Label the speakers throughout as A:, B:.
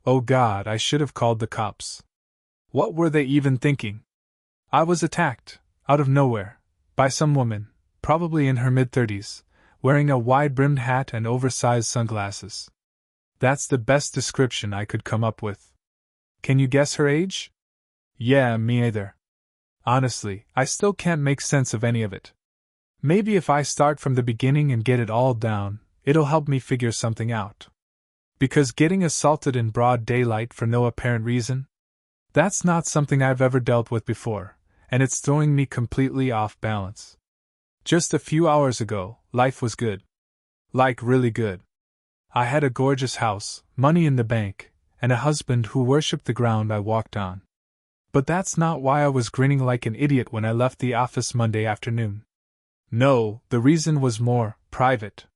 A: Oh God, I should have called the cops. What were they even thinking? I was attacked, out of nowhere, by some woman, probably in her mid-30s, wearing a wide-brimmed hat and oversized sunglasses. That's the best description I could come up with. Can you guess her age? Yeah, me either. Honestly, I still can't make sense of any of it. Maybe if I start from the beginning and get it all down, it'll help me figure something out. Because getting assaulted in broad daylight for no apparent reason? That's not something I've ever dealt with before, and it's throwing me completely off balance. Just a few hours ago, life was good. Like really good. I had a gorgeous house, money in the bank, and a husband who worshipped the ground I walked on. But that's not why I was grinning like an idiot when I left the office Monday afternoon. No, the reason was more private.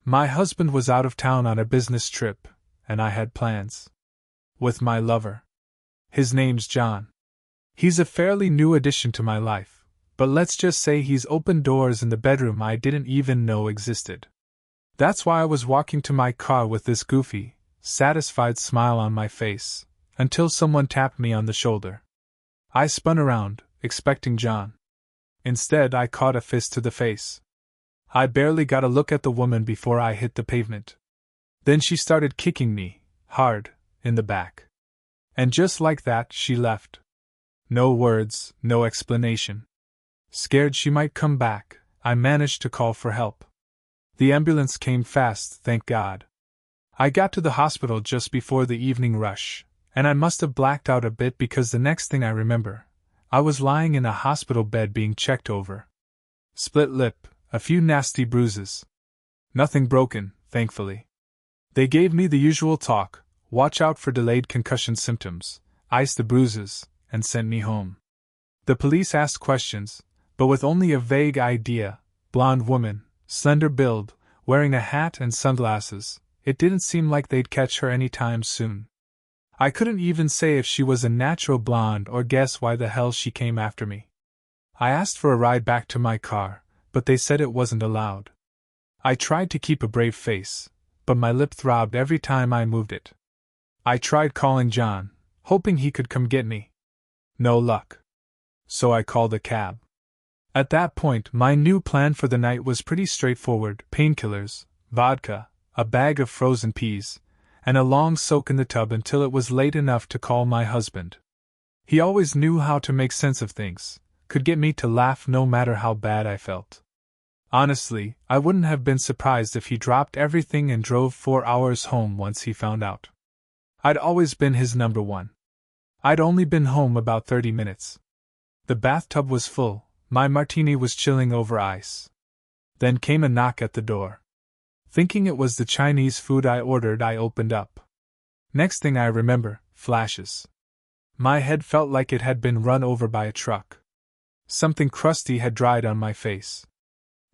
A: My husband was out of town on a business trip, and I had plans. With my lover. His name's John. He's a fairly new addition to my life, but let's just say he's opened doors in the bedroom I didn't even know existed. That's why I was walking to my car with this goofy, satisfied smile on my face, until someone tapped me on the shoulder. I spun around, expecting John. Instead, I caught a fist to the face. I barely got a look at the woman before I hit the pavement. Then she started kicking me, hard, in the back. And just like that, she left. No words, no explanation. Scared she might come back, I managed to call for help. The ambulance came fast, thank God. I got to the hospital just before the evening rush, and I must have blacked out a bit because the next thing I remember, I was lying in a hospital bed being checked over. Split lip, a few nasty bruises. Nothing broken, thankfully. They gave me the usual talk, watch out for delayed concussion symptoms, ice the bruises, and sent me home. The police asked questions, but with only a vague idea, blonde woman, slender build, wearing a hat and sunglasses, it didn't seem like they'd catch her any time soon. I couldn't even say if she was a natural blonde or guess why the hell she came after me. I asked for a ride back to my car, but they said it wasn't allowed. I tried to keep a brave face, but my lip throbbed every time I moved it. I tried calling John, hoping he could come get me. No luck. So I called a cab. At that point, my new plan for the night was pretty straightforward: painkillers, vodka, a bag of frozen peas, and a long soak in the tub until it was late enough to call my husband. He always knew how to make sense of things, could get me to laugh no matter how bad I felt. Honestly, I wouldn't have been surprised if he dropped everything and drove 4 hours home once he found out. I'd always been his number one. I'd only been home about 30 minutes. The bathtub was full, my martini was chilling over ice. Then came a knock at the door. Thinking it was the Chinese food I ordered, I opened up. Next thing I remember, flashes. My head felt like it had been run over by a truck. Something crusty had dried on my face.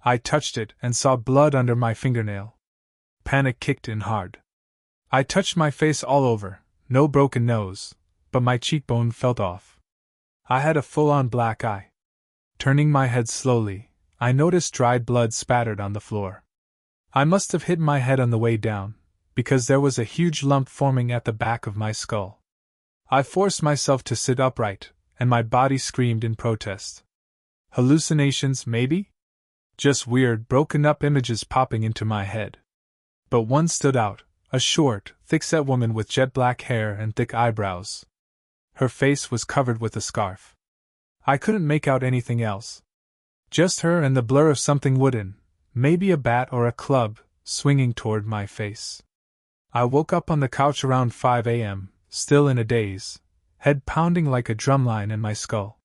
A: I touched it and saw blood under my fingernail. Panic kicked in hard. I touched my face all over, no broken nose, but my cheekbone felt off. I had a full-on black eye. Turning my head slowly, I noticed dried blood spattered on the floor. I must have hit my head on the way down, because there was a huge lump forming at the back of my skull. I forced myself to sit upright, and my body screamed in protest. Hallucinations, maybe? Just weird, broken-up images popping into my head. But one stood out, a short, thick-set woman with jet-black hair and thick eyebrows. Her face was covered with a scarf. I couldn't make out anything else. Just her and the blur of something wooden, maybe a bat or a club, swinging toward my face. I woke up on the couch around 5 a.m., still in a daze, head pounding like a drumline in my skull.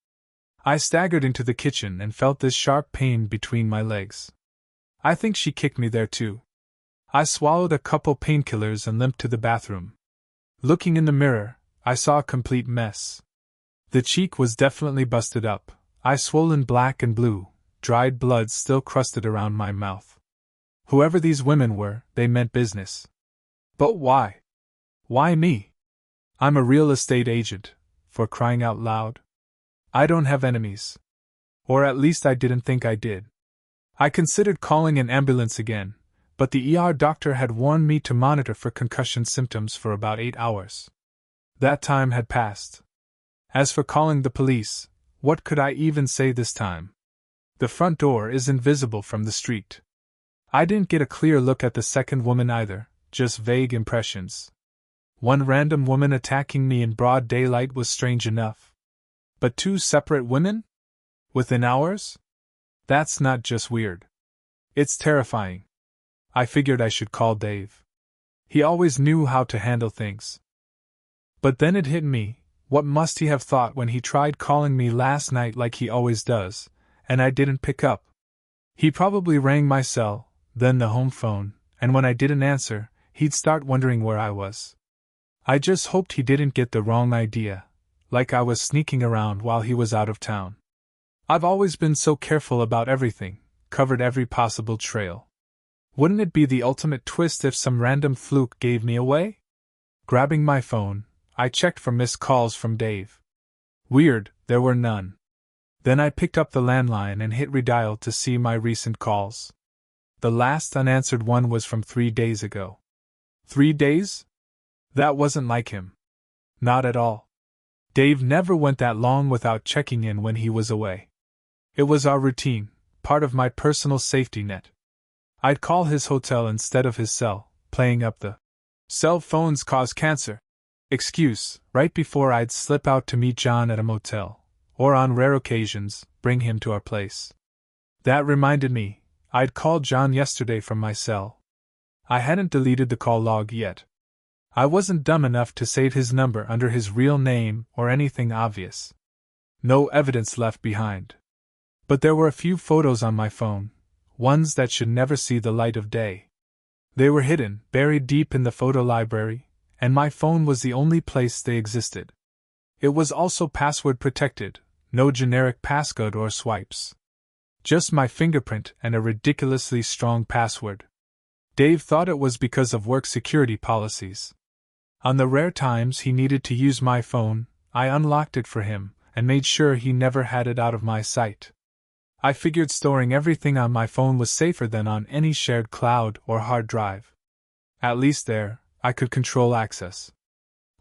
A: I staggered into the kitchen and felt this sharp pain between my legs. I think she kicked me there too. I swallowed a couple painkillers and limped to the bathroom. Looking in the mirror, I saw a complete mess. The cheek was definitely busted up, eye swollen black and blue, dried blood still crusted around my mouth. Whoever these women were, they meant business. But why? Why me? I'm a real estate agent, for crying out loud. I don't have enemies. Or at least I didn't think I did. I considered calling an ambulance again, but the ER doctor had warned me to monitor for concussion symptoms for about 8 hours. That time had passed. As for calling the police, what could I even say this time? The front door isn't visible from the street. I didn't get a clear look at the second woman either, just vague impressions. One random woman attacking me in broad daylight was strange enough. But 2 separate women? Within hours? That's not just weird. It's terrifying. I figured I should call Dave. He always knew how to handle things. But then it hit me, what must he have thought when he tried calling me last night like he always does, and I didn't pick up? He probably rang my cell, then the home phone, and when I didn't answer, he'd start wondering where I was. I just hoped he didn't get the wrong idea, like I was sneaking around while he was out of town. I've always been so careful about everything, covered every possible trail. Wouldn't it be the ultimate twist if some random fluke gave me away? Grabbing my phone, I checked for missed calls from Dave. Weird, there were none. Then I picked up the landline and hit redial to see my recent calls. The last unanswered one was from 3 days ago. 3 days? That wasn't like him. Not at all. Dave never went that long without checking in when he was away. It was our routine, part of my personal safety net. I'd call his hotel instead of his cell, playing up the "cell phones cause cancer" excuse right before I'd slip out to meet John at a motel, or on rare occasions, bring him to our place. That reminded me, I'd called John yesterday from my cell. I hadn't deleted the call log yet. I wasn't dumb enough to save his number under his real name or anything obvious. No evidence left behind. But there were a few photos on my phone, ones that should never see the light of day. They were hidden, buried deep in the photo library, and my phone was the only place they existed. It was also password protected, no generic passcode or swipes. Just my fingerprint and a ridiculously strong password. Dave thought it was because of work security policies. On the rare times he needed to use my phone, I unlocked it for him and made sure he never had it out of my sight. I figured storing everything on my phone was safer than on any shared cloud or hard drive. At least there, I could control access.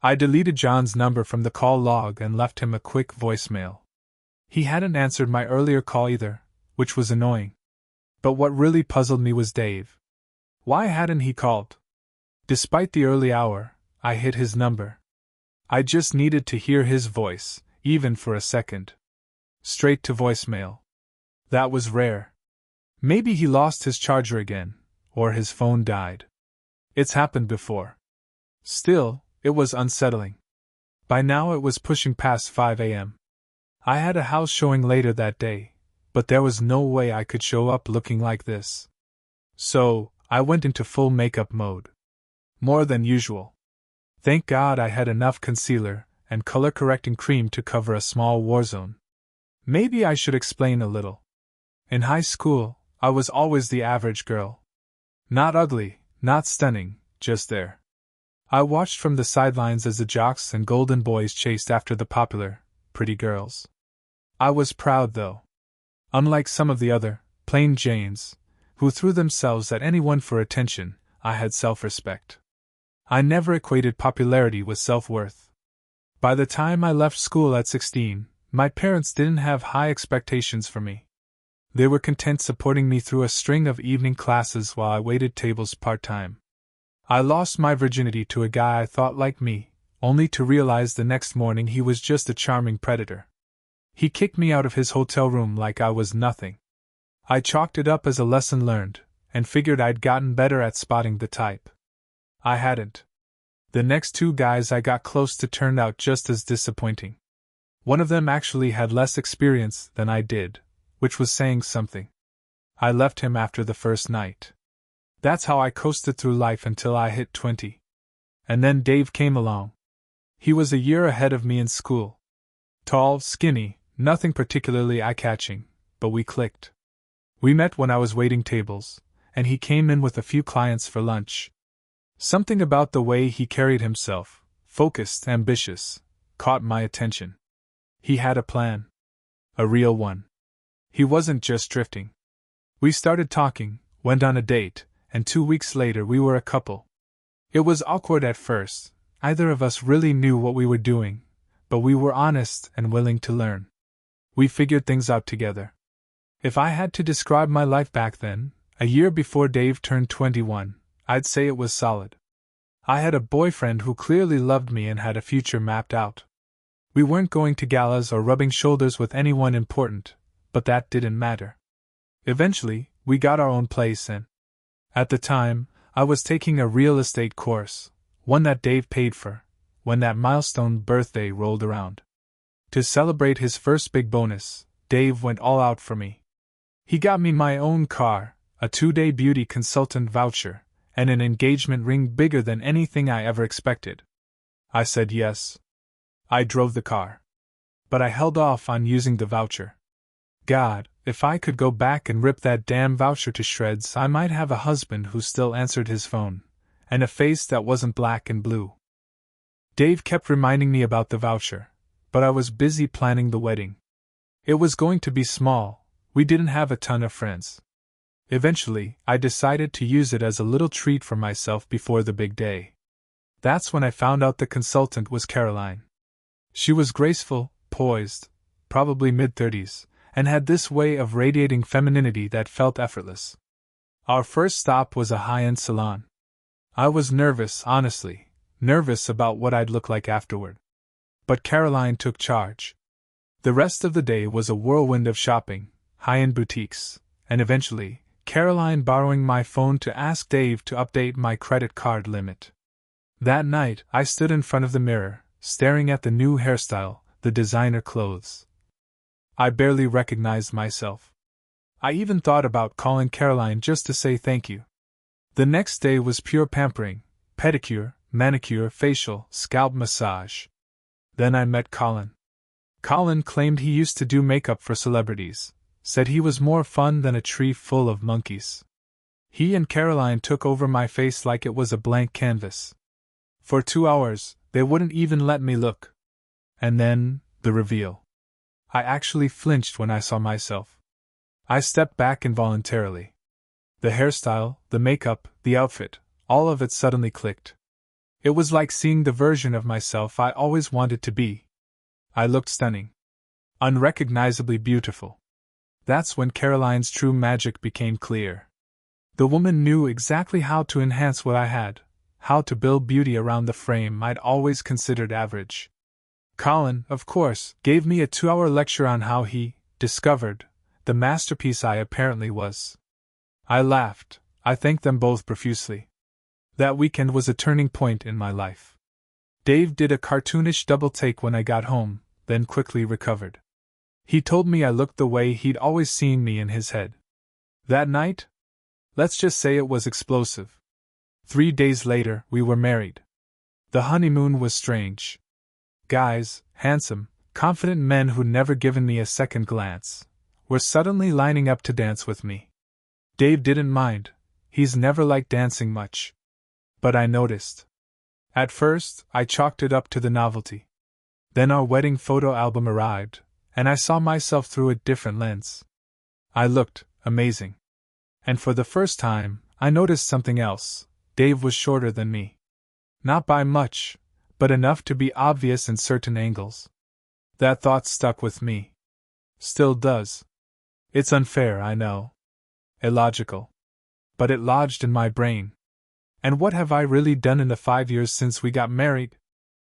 A: I deleted John's number from the call log and left him a quick voicemail. He hadn't answered my earlier call either, which was annoying. But what really puzzled me was Dave. Why hadn't he called? Despite the early hour, I hit his number. I just needed to hear his voice, even for a second. Straight to voicemail. That was rare. Maybe he lost his charger again, or his phone died. It's happened before. Still, it was unsettling. By now it was pushing past 5 a.m. I had a house showing later that day, but there was no way I could show up looking like this. So, I went into full makeup mode. More than usual. Thank God I had enough concealer and color-correcting cream to cover a small war zone. Maybe I should explain a little. In high school, I was always the average girl. Not ugly, not stunning, just there. I watched from the sidelines as the jocks and golden boys chased after the popular, pretty girls. I was proud, though. Unlike some of the other, plain Janes, who threw themselves at anyone for attention, I had self-respect. I never equated popularity with self-worth. By the time I left school at 16, my parents didn't have high expectations for me. They were content supporting me through a string of evening classes while I waited tables part-time. I lost my virginity to a guy I thought liked me, only to realize the next morning he was just a charming predator. He kicked me out of his hotel room like I was nothing. I chalked it up as a lesson learned, and figured I'd gotten better at spotting the type. I hadn't. The next 2 guys I got close to turned out just as disappointing. One of them actually had less experience than I did, which was saying something. I left him after the first night. That's how I coasted through life until I hit 20. And then Dave came along. He was a year ahead of me in school. Tall, skinny, nothing particularly eye-catching, but we clicked. We met when I was waiting tables, and he came in with a few clients for lunch. Something about the way he carried himself, focused, ambitious, caught my attention. He had a plan. A real one. He wasn't just drifting. We started talking, went on a date, and 2 weeks later we were a couple. It was awkward at first, neither of us really knew what we were doing, but we were honest and willing to learn. We figured things out together. If I had to describe my life back then, a year before Dave turned 21, I'd say it was solid. I had a boyfriend who clearly loved me and had a future mapped out. We weren't going to galas or rubbing shoulders with anyone important, but that didn't matter. Eventually, we got our own place and, at the time, I was taking a real estate course, one that Dave paid for, when that milestone birthday rolled around. To celebrate his first big bonus, Dave went all out for me. He got me my own car, a 2-day beauty consultant voucher, and an engagement ring bigger than anything I ever expected. I said yes. I drove the car. But I held off on using the voucher. God, if I could go back and rip that damn voucher to shreds, I might have a husband who still answered his phone, and a face that wasn't black and blue. Dave kept reminding me about the voucher, but I was busy planning the wedding. It was going to be small, we didn't have a ton of friends. Eventually, I decided to use it as a little treat for myself before the big day. That's when I found out the consultant was Caroline. She was graceful, poised, probably mid-30s, and had this way of radiating femininity that felt effortless. Our first stop was a high-end salon. I was nervous, honestly, nervous about what I'd look like afterward. But Caroline took charge. The rest of the day was a whirlwind of shopping, high-end boutiques, and eventually, Caroline borrowing my phone to ask Dave to update my credit card limit. That night, I stood in front of the mirror, staring at the new hairstyle, the designer clothes. I barely recognized myself. I even thought about calling Caroline just to say thank you. The next day was pure pampering, pedicure, manicure, facial, scalp massage. Then I met Colin. Colin claimed he used to do makeup for celebrities, said he was more fun than a tree full of monkeys. He and Caroline took over my face like it was a blank canvas. For 2 hours, they wouldn't even let me look. And then, the reveal. I actually flinched when I saw myself. I stepped back involuntarily. The hairstyle, the makeup, the outfit, all of it suddenly clicked. It was like seeing the version of myself I always wanted to be. I looked stunning. Unrecognizably beautiful. That's when Caroline's true magic became clear. The woman knew exactly how to enhance what I had, how to build beauty around the frame I'd always considered average. Colin, of course, gave me a 2-hour lecture on how he discovered the masterpiece I apparently was. I laughed. I thanked them both profusely. That weekend was a turning point in my life. Dave did a cartoonish double take when I got home, then quickly recovered. He told me I looked the way he'd always seen me in his head. That night? Let's just say it was explosive. 3 days later, we were married. The honeymoon was strange. Guys, handsome, confident men who'd never given me a second glance, were suddenly lining up to dance with me. Dave didn't mind. He's never liked dancing much. But I noticed. At first, I chalked it up to the novelty. Then our wedding photo album arrived, and I saw myself through a different lens. I looked amazing. And for the first time, I noticed something else. Dave was shorter than me. Not by much, but enough to be obvious in certain angles. That thought stuck with me. Still does. It's unfair, I know. Illogical. But it lodged in my brain. And what have I really done in the 5 years since we got married?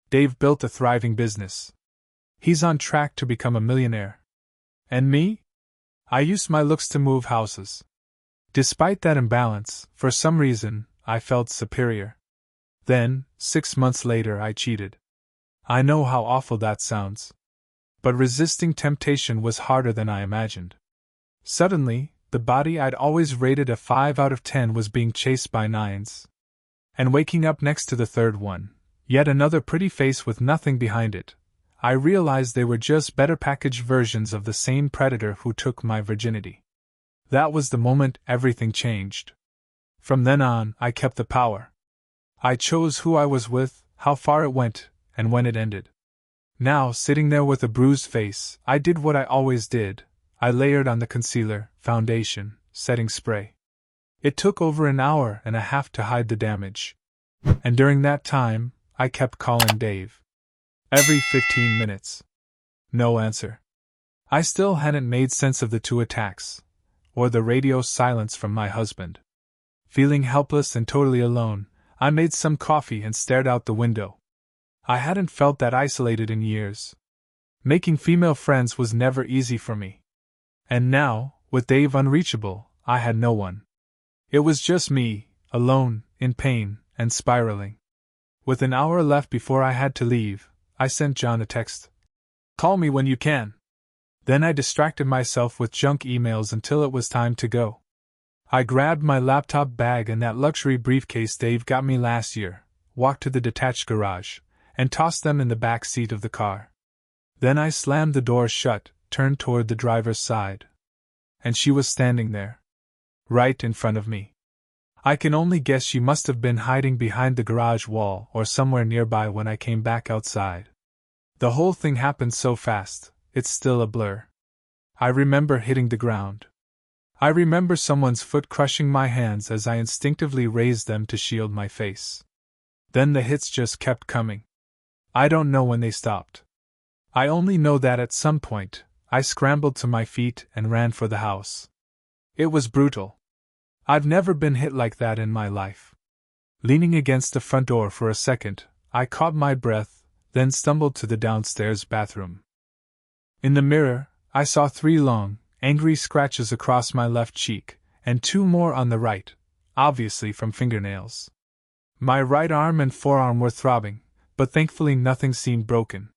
A: Dave built a thriving business. He's on track to become a millionaire. And me? I used my looks to move houses. Despite that imbalance, for some reason, I felt superior. Then, 6 months later, I cheated. I know how awful that sounds. But resisting temptation was harder than I imagined. Suddenly, the body I'd always rated a 5 out of 10 was being chased by 9s. And waking up next to the third one, yet another pretty face with nothing behind it, I realized they were just better packaged versions of the same predator who took my virginity. That was the moment everything changed. From then on, I kept the power. I chose who I was with, how far it went, and when it ended. Now, sitting there with a bruised face, I did what I always did. I layered on the concealer, foundation, setting spray. It took over an hour and a half to hide the damage. And during that time, I kept calling Dave. Every 15 minutes. No answer. I still hadn't made sense of the two attacks, or the radio silence from my husband. Feeling helpless and totally alone, I made some coffee and stared out the window. I hadn't felt that isolated in years. Making female friends was never easy for me. And now, with Dave unreachable, I had no one. It was just me, alone, in pain, and spiraling. With an hour left before I had to leave, I sent John a text. "Call me when you can." Then I distracted myself with junk emails until it was time to go. I grabbed my laptop bag and that luxury briefcase Dave got me last year, walked to the detached garage, and tossed them in the back seat of the car. Then I slammed the door shut, turned toward the driver's side. And she was standing there. Right in front of me. I can only guess she must have been hiding behind the garage wall or somewhere nearby when I came back outside. The whole thing happened so fast, it's still a blur. I remember hitting the ground. I remember someone's foot crushing my hands as I instinctively raised them to shield my face. Then the hits just kept coming. I don't know when they stopped. I only know that at some point, I scrambled to my feet and ran for the house. It was brutal. I've never been hit like that in my life. Leaning against the front door for a second, I caught my breath, then stumbled to the downstairs bathroom. In the mirror, I saw 3 long, angry scratches across my left cheek, and 2 more on the right, obviously from fingernails. My right arm and forearm were throbbing, but thankfully nothing seemed broken.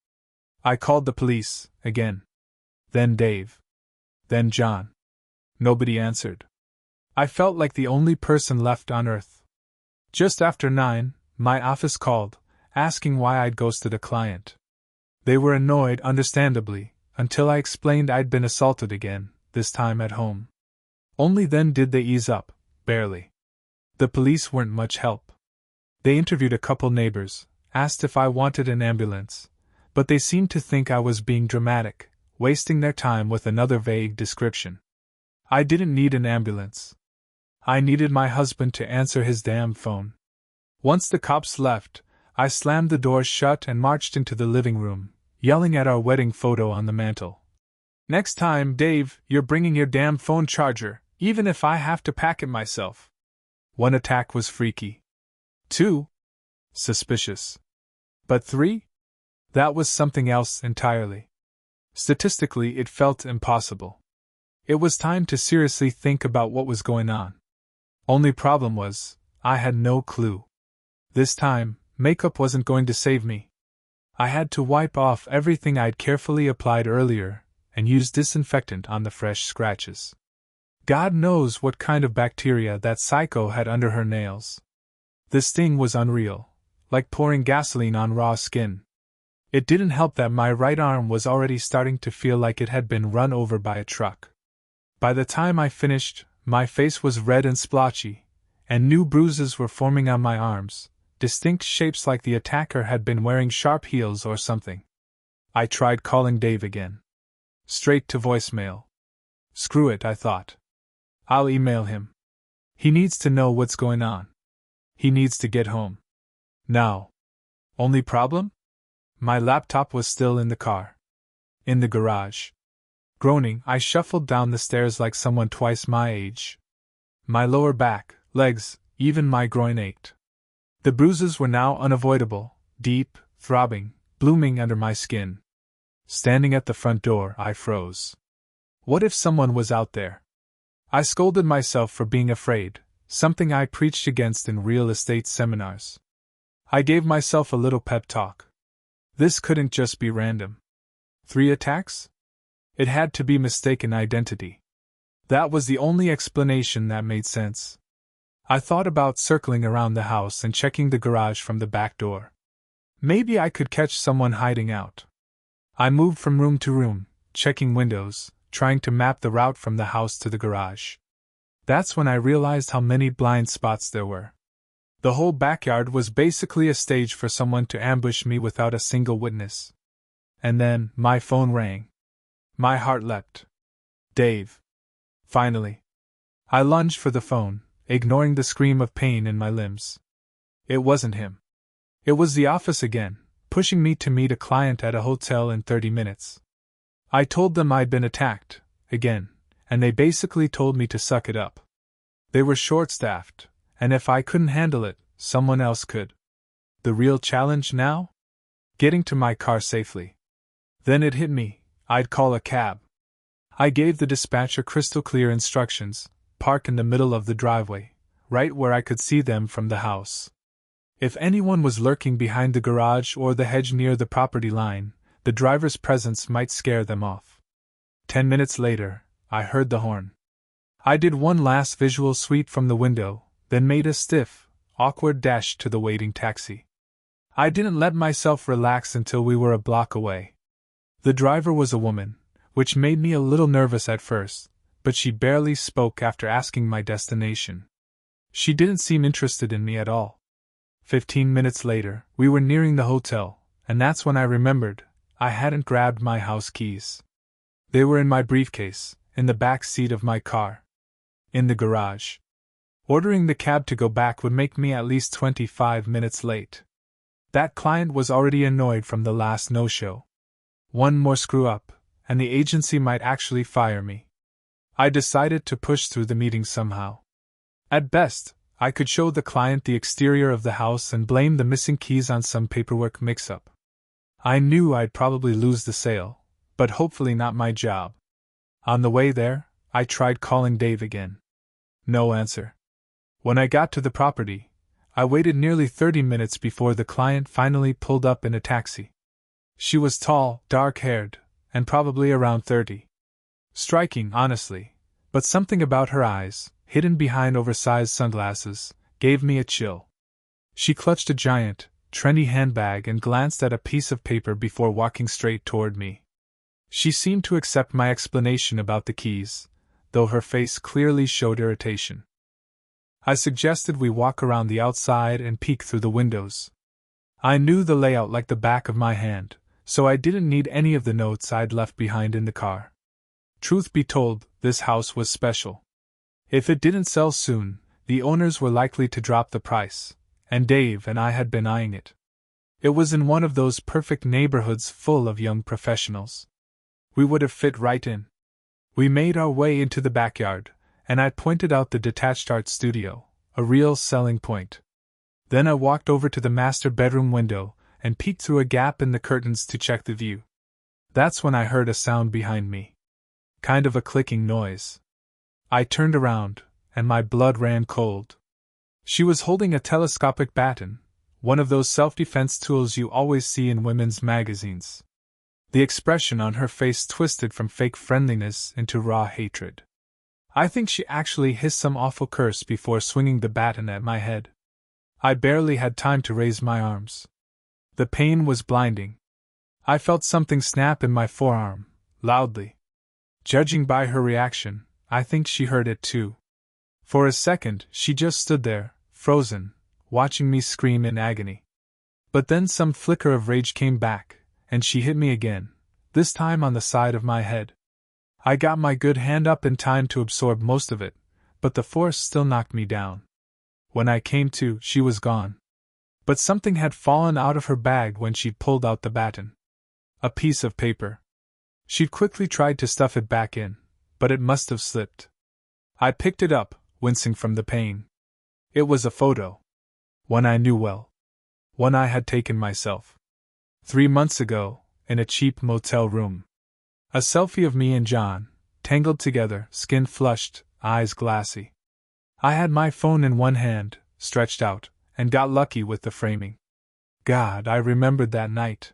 A: I called the police, again. Then Dave. Then John. Nobody answered. I felt like the only person left on Earth. Just after 9, my office called, asking why I'd ghosted a client. They were annoyed, understandably, until I explained I'd been assaulted again, this time at home. Only then did they ease up, barely. The police weren't much help. They interviewed a couple neighbors, asked if I wanted an ambulance, but they seemed to think I was being dramatic, wasting their time with another vague description. I didn't need an ambulance. I needed my husband to answer his damn phone. Once the cops left, I slammed the door shut and marched into the living room, yelling at our wedding photo on the mantel. "Next time, Dave, you're bringing your damn phone charger, even if I have to pack it myself." 1 attack was freaky. 2? Suspicious. But 3? That was something else entirely. Statistically, it felt impossible. It was time to seriously think about what was going on. Only problem was, I had no clue. This time, makeup wasn't going to save me. I had to wipe off everything I'd carefully applied earlier, and use disinfectant on the fresh scratches. God knows what kind of bacteria that psycho had under her nails. The sting was unreal, like pouring gasoline on raw skin. It didn't help that my right arm was already starting to feel like it had been run over by a truck. By the time I finished, my face was red and splotchy, and new bruises were forming on my arms, distinct shapes like the attacker had been wearing sharp heels or something. I tried calling Dave again. Straight to voicemail. Screw it, I thought. I'll email him. He needs to know what's going on. He needs to get home. Now. Only problem? My laptop was still in the car. In the garage. Groaning, I shuffled down the stairs like someone twice my age. My lower back, legs, even my groin ached. The bruises were now unavoidable, deep, throbbing, blooming under my skin. Standing at the front door, I froze. What if someone was out there? I scolded myself for being afraid, something I preached against in real estate seminars. I gave myself a little pep talk. This couldn't just be random. 3 attacks? It had to be mistaken identity. That was the only explanation that made sense. I thought about circling around the house and checking the garage from the back door. Maybe I could catch someone hiding out. I moved from room to room, checking windows, trying to map the route from the house to the garage. That's when I realized how many blind spots there were. The whole backyard was basically a stage for someone to ambush me without a single witness. And then, my phone rang. My heart leapt. Dave. Finally. I lunged for the phone, ignoring the scream of pain in my limbs. It wasn't him. It was the office again, pushing me to meet a client at a hotel in 30 minutes. I told them I'd been attacked, again, and they basically told me to suck it up. They were short-staffed, and if I couldn't handle it, someone else could. The real challenge now? Getting to my car safely. Then it hit me, I'd call a cab. I gave the dispatcher crystal-clear instructions: park in the middle of the driveway, right where I could see them from the house. If anyone was lurking behind the garage or the hedge near the property line, the driver's presence might scare them off. 10 minutes later, I heard the horn. I did one last visual sweep from the window, then made a stiff, awkward dash to the waiting taxi. I didn't let myself relax until we were a block away. The driver was a woman, which made me a little nervous at first, but she barely spoke after asking my destination. She didn't seem interested in me at all. 15 minutes later, we were nearing the hotel, and that's when I remembered I hadn't grabbed my house keys. They were in my briefcase, in the back seat of my car. In the garage. Ordering the cab to go back would make me at least 25 minutes late. That client was already annoyed from the last no-show. One more screw-up, and the agency might actually fire me. I decided to push through the meeting somehow. At best, I could show the client the exterior of the house and blame the missing keys on some paperwork mix-up. I knew I'd probably lose the sale, but hopefully not my job. On the way there, I tried calling Dave again. No answer. When I got to the property, I waited nearly 30 minutes before the client finally pulled up in a taxi. She was tall, dark-haired, and probably around 30. Striking, honestly, but something about her eyes, hidden behind oversized sunglasses, gave me a chill. She clutched a giant, trendy handbag and glanced at a piece of paper before walking straight toward me. She seemed to accept my explanation about the keys, though her face clearly showed irritation. I suggested we walk around the outside and peek through the windows. I knew the layout like the back of my hand, so I didn't need any of the notes I'd left behind in the car. Truth be told, this house was special. If it didn't sell soon, the owners were likely to drop the price, and Dave and I had been eyeing it. It was in one of those perfect neighborhoods full of young professionals. We would have fit right in. We made our way into the backyard, and I pointed out the detached art studio, a real selling point. Then I walked over to the master bedroom window and peeked through a gap in the curtains to check the view. That's when I heard a sound behind me. Kind of a clicking noise. I turned around, and my blood ran cold. She was holding a telescopic baton, one of those self-defense tools you always see in women's magazines. The expression on her face twisted from fake friendliness into raw hatred. I think she actually hissed some awful curse before swinging the baton at my head. I barely had time to raise my arms. The pain was blinding. I felt something snap in my forearm, loudly. Judging by her reaction, I think she heard it too. For a second, she just stood there, frozen, watching me scream in agony. But then some flicker of rage came back, and she hit me again, this time on the side of my head. I got my good hand up in time to absorb most of it, but the force still knocked me down. When I came to, she was gone. But something had fallen out of her bag when she'd pulled out the baton. A piece of paper. She'd quickly tried to stuff it back in, but it must have slipped. I picked it up, wincing from the pain. It was a photo. One I knew well. One I had taken myself. 3 months ago, in a cheap motel room. A selfie of me and John, tangled together, skin flushed, eyes glassy. I had my phone in one hand, stretched out, and got lucky with the framing. God, I remembered that night.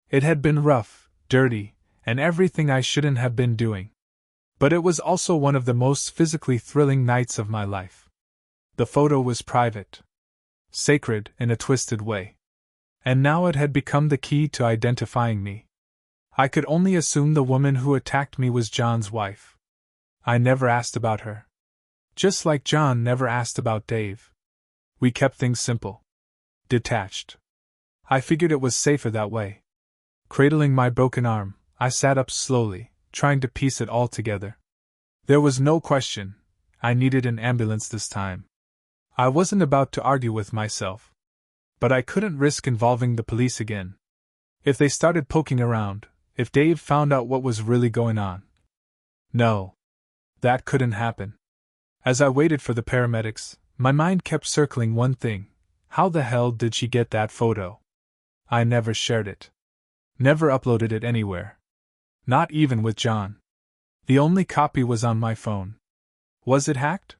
A: It had been rough, dirty, and everything I shouldn't have been doing. But it was also one of the most physically thrilling nights of my life. The photo was private. Sacred in a twisted way. And now it had become the key to identifying me. I could only assume the woman who attacked me was John's wife. I never asked about her. Just like John never asked about Dave. We kept things simple. Detached. I figured it was safer that way. Cradling my broken arm, I sat up slowly, trying to piece it all together. There was no question. I needed an ambulance this time. I wasn't about to argue with myself. But I couldn't risk involving the police again. If they started poking around, if Dave found out what was really going on. No. That couldn't happen. As I waited for the paramedics, my mind kept circling one thing. How the hell did she get that photo? I never shared it. Never uploaded it anywhere. Not even with John. The only copy was on my phone. Was it hacked?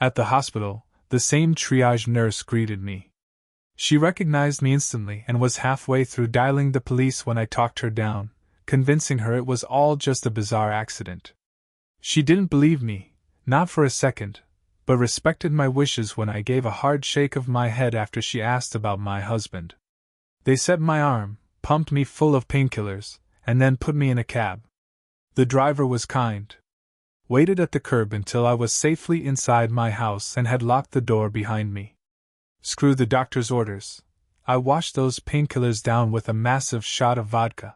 A: At the hospital, the same triage nurse greeted me. She recognized me instantly and was halfway through dialing the police when I talked her down, convincing her it was all just a bizarre accident. She didn't believe me, not for a second, but respected my wishes when I gave a hard shake of my head after she asked about my husband. They set my arm, pumped me full of painkillers, and then put me in a cab. The driver was kind. Waited at the curb until I was safely inside my house and had locked the door behind me. Screw the doctor's orders. I washed those painkillers down with a massive shot of vodka.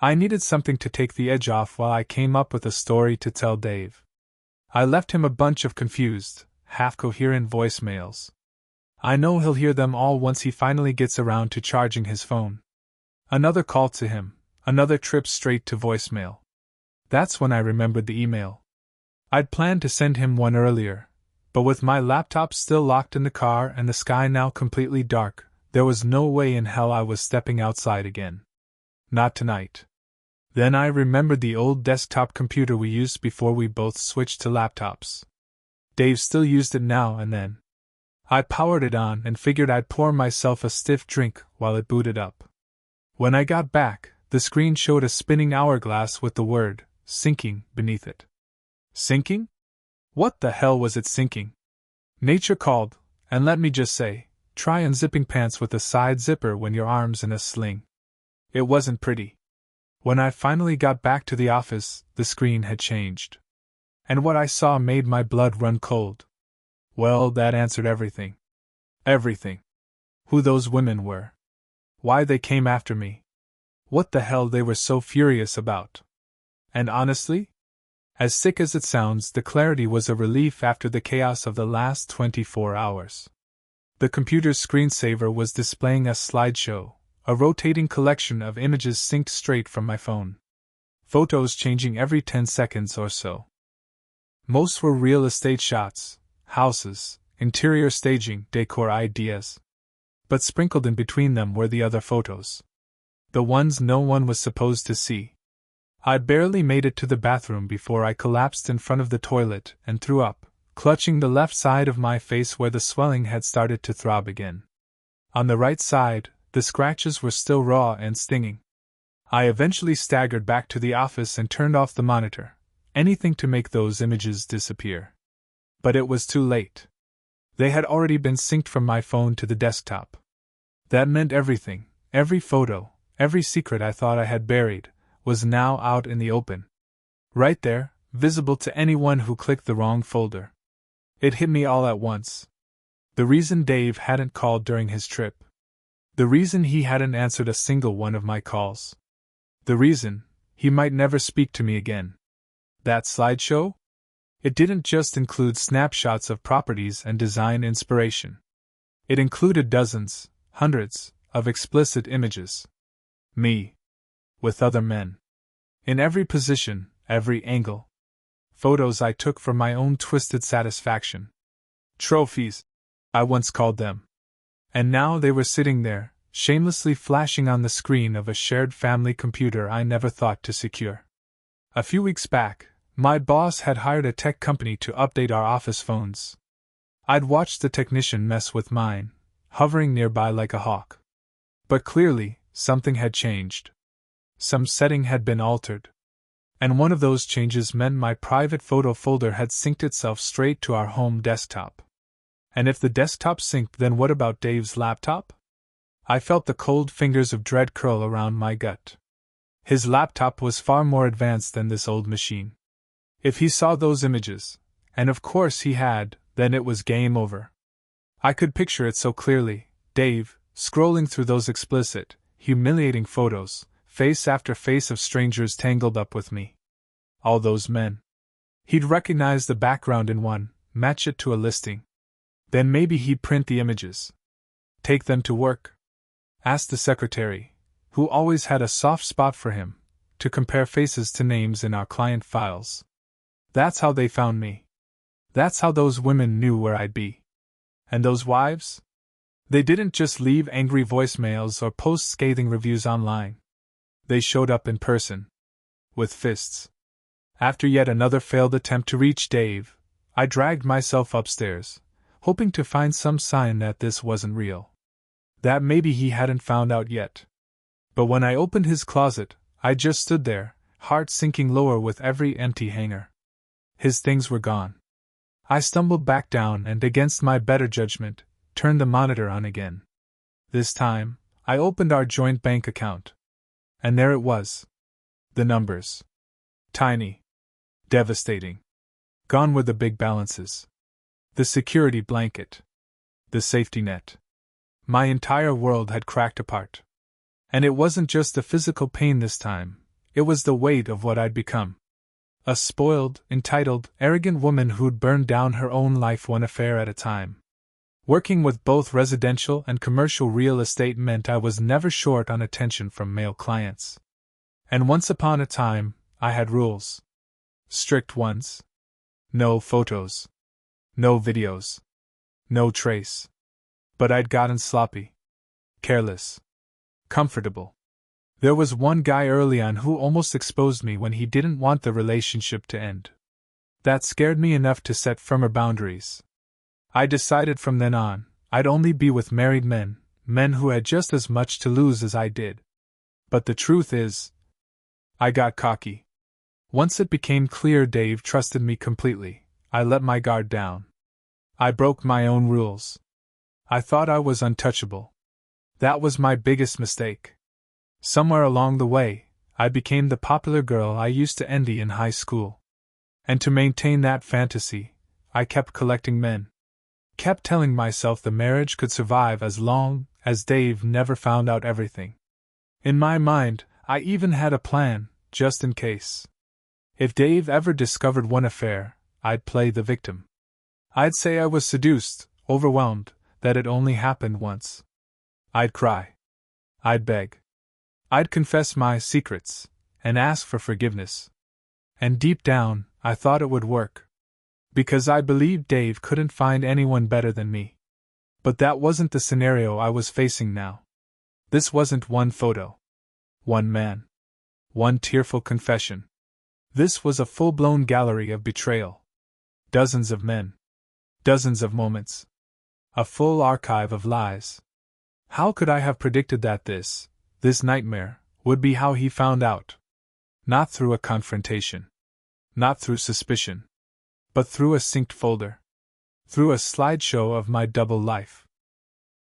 A: I needed something to take the edge off while I came up with a story to tell Dave. I left him a bunch of confused, half-coherent voicemails. I know he'll hear them all once he finally gets around to charging his phone. Another call to him, another trip straight to voicemail. That's when I remembered the email. I'd planned to send him one earlier, but with my laptop still locked in the car and the sky now completely dark, there was no way in hell I was stepping outside again. Not tonight. Then I remembered the old desktop computer we used before we both switched to laptops. Dave still used it now and then. I powered it on and figured I'd pour myself a stiff drink while it booted up. When I got back, the screen showed a spinning hourglass with the word, sinking, beneath it. Sinking? What the hell was it sinking? Nature called, and let me just say, try unzipping pants with a side zipper when your arm's in a sling. It wasn't pretty. When I finally got back to the office, the screen had changed. And what I saw made my blood run cold. Well, that answered everything. Everything. Who those women were. Why they came after me. What the hell they were so furious about. And honestly, as sick as it sounds, the clarity was a relief after the chaos of the last 24 hours. The computer's screensaver was displaying a slideshow, a rotating collection of images synced straight from my phone. Photos changing every 10 seconds or so. Most were real estate shots, houses, interior staging, decor ideas. But sprinkled in between them were the other photos. The ones no one was supposed to see. I barely made it to the bathroom before I collapsed in front of the toilet and threw up, clutching the left side of my face where the swelling had started to throb again. On the right side, the scratches were still raw and stinging. I eventually staggered back to the office and turned off the monitor, anything to make those images disappear. But it was too late. They had already been synced from my phone to the desktop. That meant everything, every photo, every secret I thought I had buried, was now out in the open. Right there, visible to anyone who clicked the wrong folder. It hit me all at once. The reason Dave hadn't called during his trip. The reason he hadn't answered a single one of my calls. The reason he might never speak to me again. That slideshow? It didn't just include snapshots of properties and design inspiration. It included dozens, hundreds, of explicit images. Me. With other men. In every position, every angle. Photos I took for my own twisted satisfaction. Trophies, I once called them. And now they were sitting there, shamelessly flashing on the screen of a shared family computer I never thought to secure. A few weeks back, my boss had hired a tech company to update our office phones. I'd watched the technician mess with mine, hovering nearby like a hawk. But clearly, something had changed. Some setting had been altered. And one of those changes meant my private photo folder had synced itself straight to our home desktop. And if the desktop synced, then what about Dave's laptop? I felt the cold fingers of dread curl around my gut. His laptop was far more advanced than this old machine. If he saw those images, and of course he had, then it was game over. I could picture it so clearly, Dave, scrolling through those explicit, humiliating photos, face after face of strangers tangled up with me. All those men. He'd recognize the background in one, match it to a listing. Then maybe he'd print the images. Take them to work? Asked the secretary, who always had a soft spot for him, to compare faces to names in our client files. That's how they found me. That's how those women knew where I'd be. And those wives? They didn't just leave angry voicemails or post scathing reviews online. They showed up in person. With fists. After yet another failed attempt to reach Dave, I dragged myself upstairs, hoping to find some sign that this wasn't real. That maybe he hadn't found out yet. But when I opened his closet, I just stood there, heart sinking lower with every empty hanger. His things were gone. I stumbled back down and, against my better judgment, turned the monitor on again. This time, I opened our joint bank account. And there it was. The numbers. Tiny. Devastating. Gone were the big balances. The security blanket. The safety net. My entire world had cracked apart. And it wasn't just the physical pain this time, it was the weight of what I'd become. A spoiled, entitled, arrogant woman who'd burned down her own life one affair at a time. Working with both residential and commercial real estate meant I was never short on attention from male clients. And once upon a time, I had rules. Strict ones. No photos. No videos. No trace. But I'd gotten sloppy. Careless. Comfortable. There was one guy early on who almost exposed me when he didn't want the relationship to end. That scared me enough to set firmer boundaries. I decided from then on, I'd only be with married men, men who had just as much to lose as I did. But the truth is, I got cocky. Once it became clear Dave trusted me completely, I let my guard down. I broke my own rules. I thought I was untouchable. That was my biggest mistake. Somewhere along the way, I became the popular girl I used to envy in high school. And to maintain that fantasy, I kept collecting men. Kept telling myself the marriage could survive as long as Dave never found out everything. In my mind, I even had a plan, just in case. If Dave ever discovered one affair, I'd play the victim. I'd say I was seduced, overwhelmed, that it only happened once. I'd cry. I'd beg. I'd confess my secrets, and ask for forgiveness. And deep down, I thought it would work. Because I believed Dave couldn't find anyone better than me. But that wasn't the scenario I was facing now. This wasn't one photo. One man. One tearful confession. This was a full-blown gallery of betrayal. Dozens of men. Dozens of moments. A full archive of lies. How could I have predicted that this nightmare, would be how he found out? Not through a confrontation. Not through suspicion. But through a synced folder. Through a slideshow of my double life.